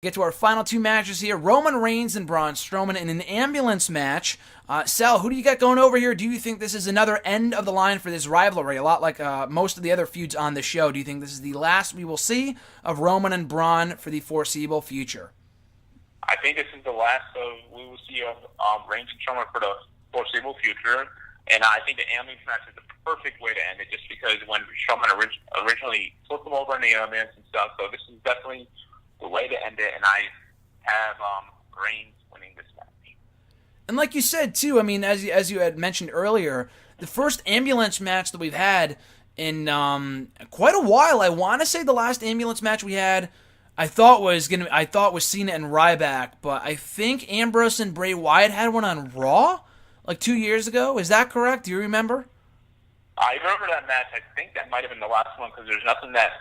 Get to our final two matches here. Roman Reigns and Braun Strowman in an ambulance match. Sal, who do you got going over here? Do you think this is another end of the line for this rivalry? A lot like most of the other feuds on the show. Do you think this is the last we will see of Roman and Braun for the foreseeable future? I think this is the last we will see of Reigns and Strowman for the foreseeable future. And I think the ambulance match is the perfect way to end it, just because when Strowman originally flipped him over in the ambulance and stuff. So this is definitely the way to end it, and I have Reigns winning this match. And like you said, too, I mean, as you had mentioned earlier, the first ambulance match that we've had in quite a while. I want to say the last ambulance match we had, I thought was Cena and Ryback, but I think Ambrose and Bray Wyatt had one on Raw like 2 years ago. Is that correct? Do you remember? I remember that match. I think that might have been the last one, because there's nothing that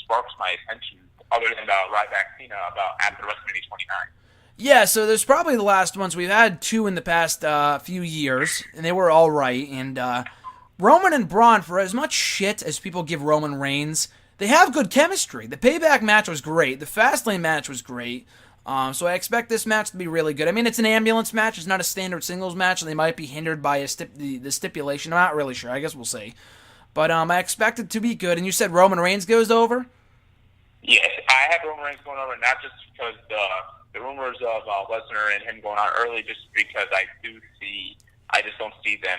sparks my attention other than Ryback Cena about after WrestleMania 29. Yeah, so there's probably the last ones. We've had two in the past few years, and they were all right. And Roman and Braun, for as much shit as people give Roman Reigns, they have good chemistry. The Payback match was great. The Fastlane match was great. So I expect this match to be really good. I mean, it's an ambulance match. It's not a standard singles match, and they might be hindered by the stipulation. I'm not really sure. I guess we'll see. But I expect it to be good. And you said Roman Reigns goes over? Yes, I have Roman Reigns going over, not just because the rumors of Lesnar and him going on early, just because I just don't see them.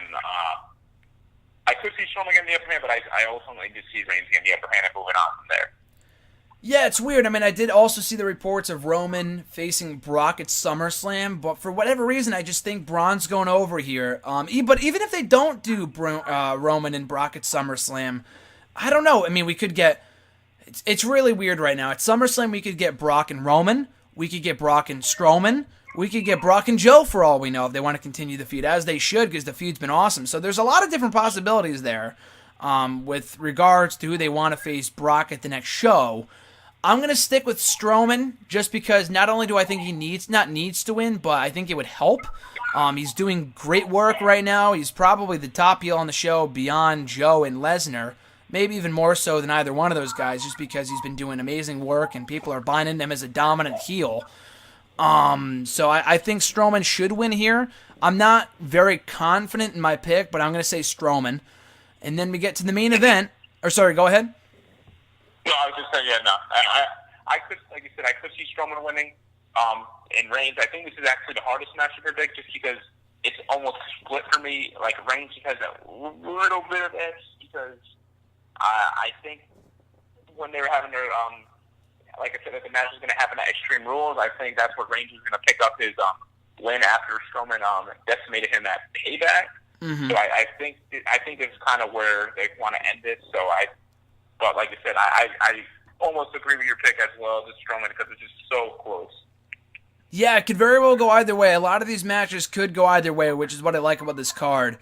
I could see Strowman getting the upper hand, but I ultimately just see Reigns getting the upper hand and moving on from there. Yeah, it's weird. I mean, I did also see the reports of Roman facing Brock at SummerSlam, but for whatever reason, I just think Braun's going over here. But even if they don't do Roman and Brock at SummerSlam, I don't know. I mean, we could get... It's really weird right now. At SummerSlam, we could get Brock and Roman. We could get Brock and Strowman. We could get Brock and Joe for all we know if they want to continue the feud, as they should, because the feud's been awesome. So there's a lot of different possibilities there with regards to who they want to face Brock at the next show. I'm going to stick with Strowman just because not only do I think he needs to win, but I think it would help. He's doing great work right now. He's probably the top heel on the show beyond Joe and Lesnar. Maybe even more so than either one of those guys, just because he's been doing amazing work and people are buying into him as a dominant heel. So I think Strowman should win here. I'm not very confident in my pick, but I'm going to say Strowman. And then we get to the main event. Or sorry, go ahead. No, I was just saying, I could, like you said, I could see Strowman winning. In Reigns, I think this is actually the hardest match to predict, just because it's almost split for me. Like Reigns has a little bit of edge, because I think when they were having their, like I said, that the match was going to happen at Extreme Rules, I think that's what Reigns was going to pick up his win after Strowman decimated him at Payback. Mm-hmm. So I think it's kind of where they want to end it. But like I said, I almost agree with your pick as well, just Strowman, because it's just so close. Yeah, it could very well go either way. A lot of these matches could go either way, which is what I like about this card.